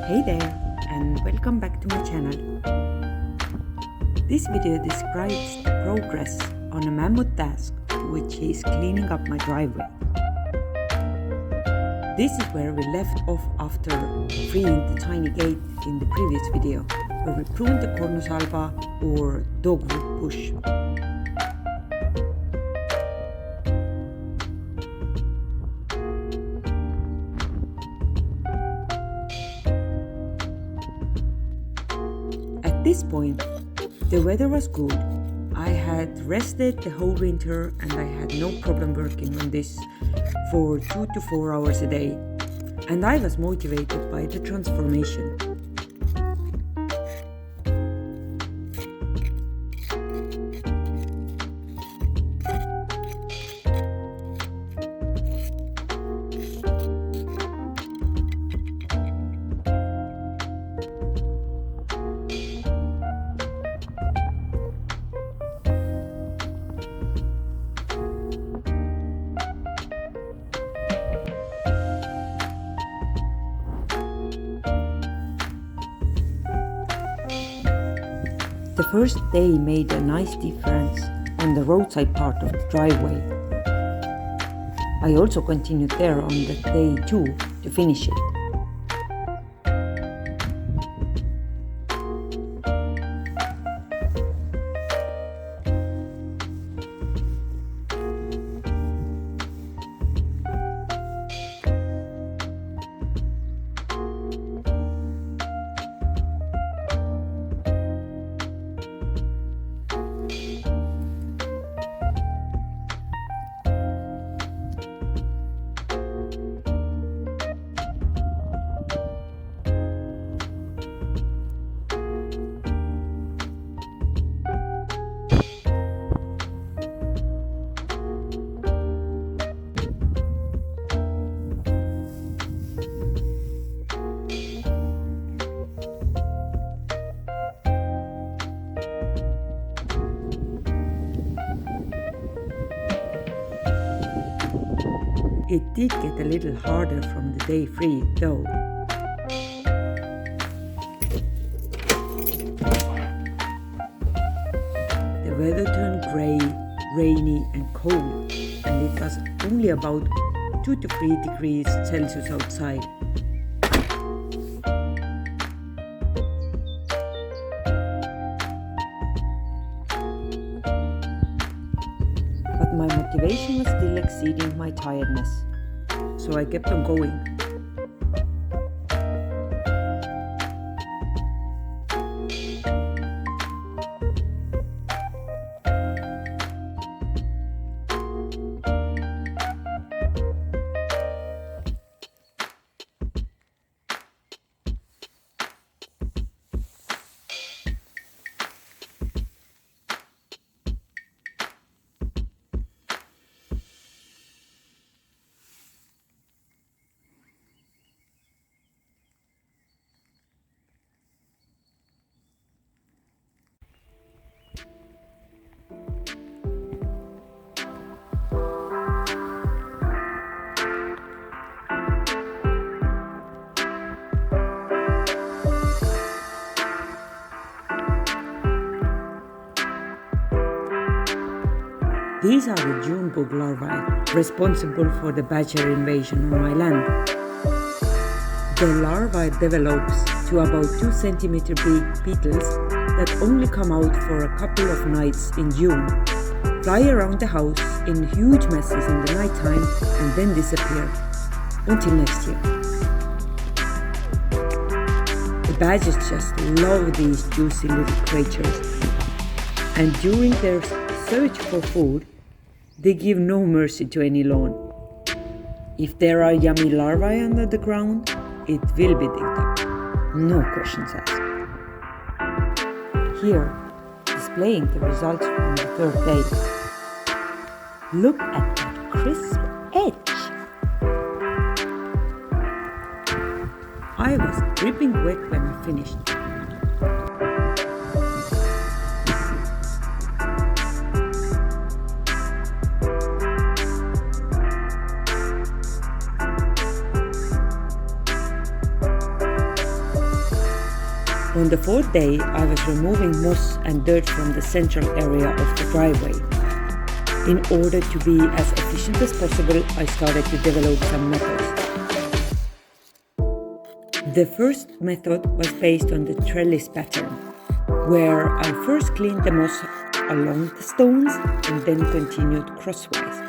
Hey there, and welcome back to my channel. This video describes the progress on a mammoth task, which is cleaning up my driveway. This is where we left off after freeing the tiny gate in the previous video, where we pruned the cornusalva or dogwood bush. At this point, the weather was good. I had rested the whole winter and I had no problem working on this for 2 to 4 hours a day. And I was motivated by the transformation. The first day made a nice difference on the roadside part of the driveway. I also continued there on the day 2 to finish it. It did get a little harder from the day 3 though. The weather turned grey, rainy and cold, and it was only about 2 to 3 degrees Celsius outside. But my motivation was still exceeding my tiredness, so I kept on going. These are the June bug larvae, responsible for the badger invasion on my land. The larvae develops to about 2 centimeter big beetles that only come out for a couple of nights in June, fly around the house in huge masses in the nighttime and then disappear, until next year. The badgers just love these juicy little creatures, and during their search for food, they give no mercy to any lawn. If there are yummy larvae under the ground, it will be digged up. No questions asked. Here, displaying the results from the 3rd day. Look at that crisp edge. I was dripping wet when I finished. On the fourth day, I was removing moss and dirt from the central area of the driveway. In order to be as efficient as possible, I started to develop some methods. The first method was based on the trellis pattern, where I first cleaned the moss along the stones and then continued crosswise.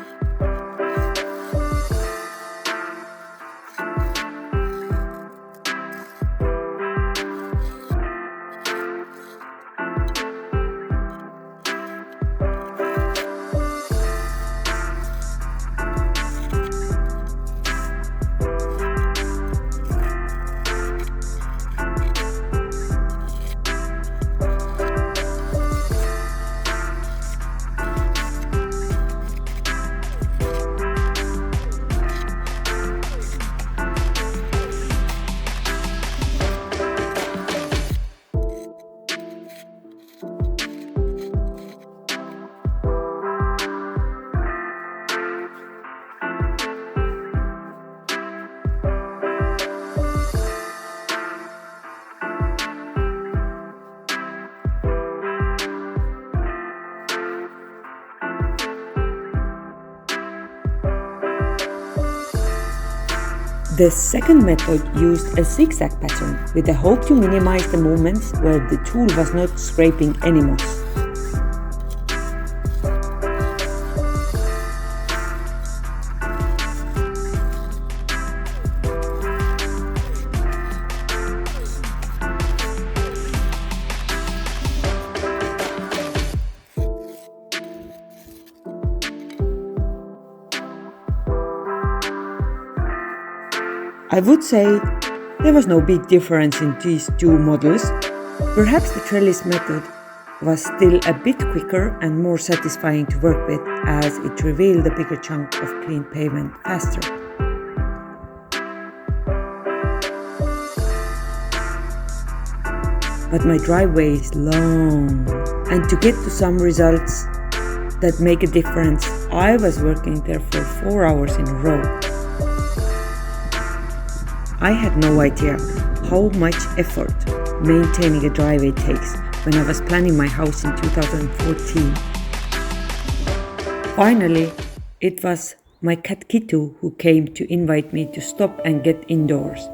The second method used a zigzag pattern with the hope to minimize the moments where the tool was not scraping any moss. I would say there was no big difference in these two models. Perhaps the trellis method was still a bit quicker and more satisfying to work with, as it revealed a bigger chunk of clean pavement faster. But my driveway is long, and to get to some results that make a difference, I was working there for 4 hours in a row. I had no idea how much effort maintaining a driveway takes when I was planning my house in 2014. Finally, it was my cat Kitu who came to invite me to stop and get indoors.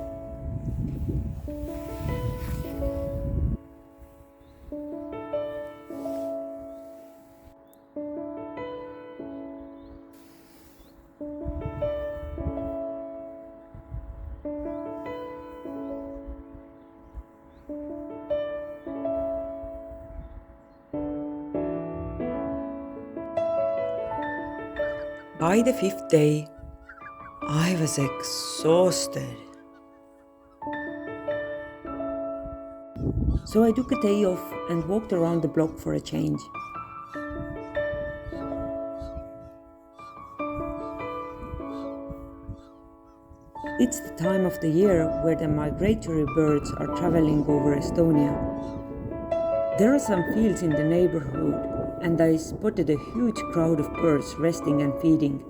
By the 5th day, I was exhausted. So I took a day off and walked around the block for a change. It's the time of the year where the migratory birds are traveling over Estonia. There are some fields in the neighborhood, and I spotted a huge crowd of birds resting and feeding.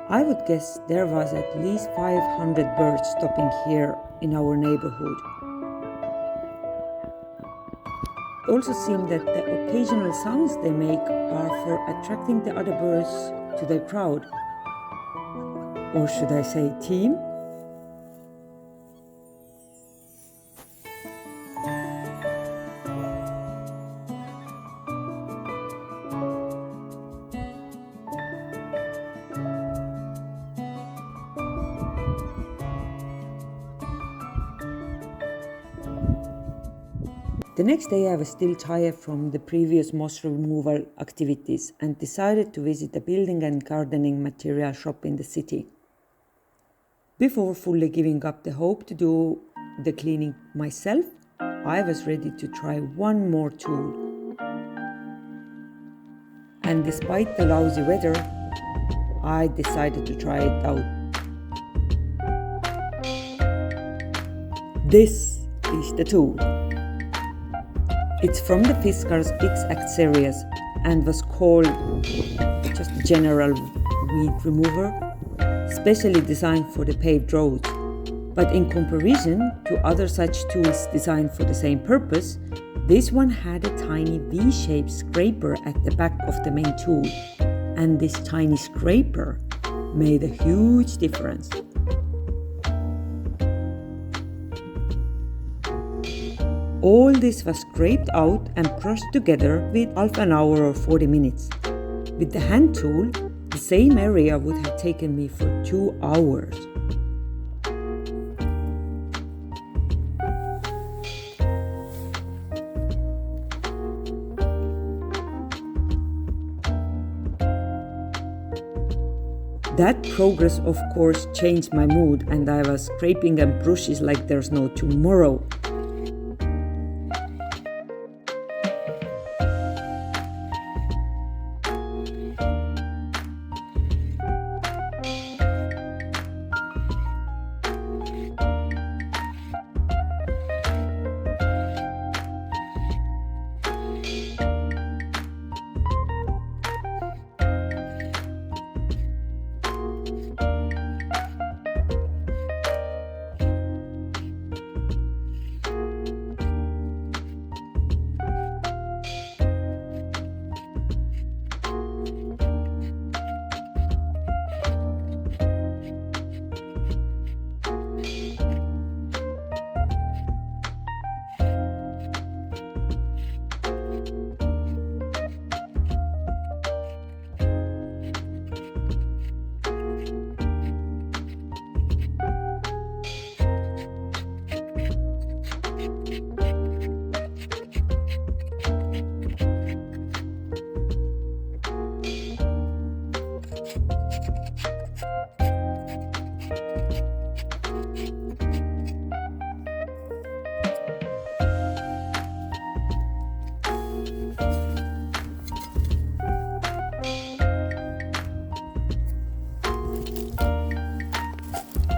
I would guess there was at least 500 birds stopping here in our neighborhood. It also seemed that the occasional sounds they make are for attracting the other birds to their crowd. Or should I say team? The next day I was still tired from the previous moss removal activities and decided to visit a building and gardening material shop in the city. Before fully giving up the hope to do the cleaning myself, I was ready to try one more tool. And despite the lousy weather, I decided to try it out. This is the tool. It's from the Fiskars X-Act series and was called just a general weed remover, specially designed for the paved roads. But in comparison to other such tools designed for the same purpose, this one had a tiny V-shaped scraper at the back of the main tool, and this tiny scraper made a huge difference. All this was scraped out and crushed together with half an hour or 40 minutes. With the hand tool, the same area would have taken me for 2 hours. That progress, of course, changed my mood, and I was scraping and brushes like there's no tomorrow.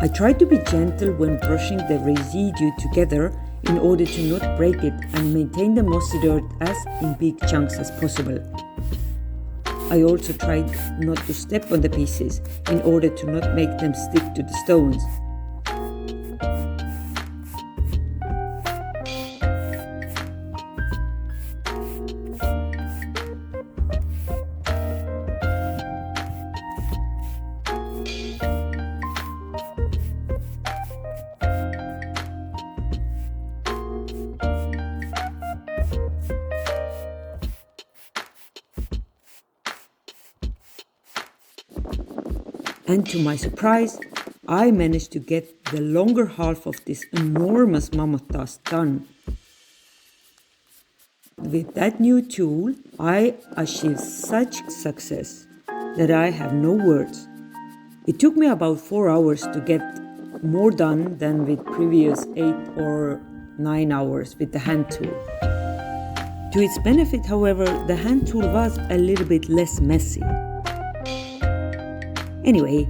I try to be gentle when brushing the residue together in order to not break it and maintain the mossy dirt as in big chunks as possible. I also tried not to step on the pieces in order to not make them stick to the stones. And to my surprise, I managed to get the longer half of this enormous mammoth task done. With that new tool, I achieved such success that I have no words. It took me about 4 hours to get more done than with previous 8 or 9 hours with the hand tool. To its benefit, however, the hand tool was a little bit less messy. Anyway,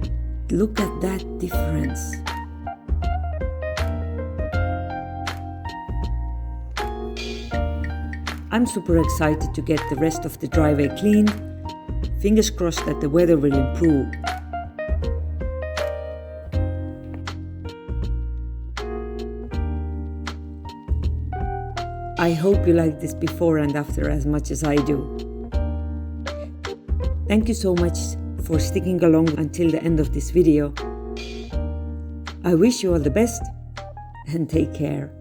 look at that difference. I'm super excited to get the rest of the driveway cleaned. Fingers crossed that the weather will improve. I hope you like this before and after as much as I do. Thank you so much for sticking along until the end of this video. I wish you all the best and take care.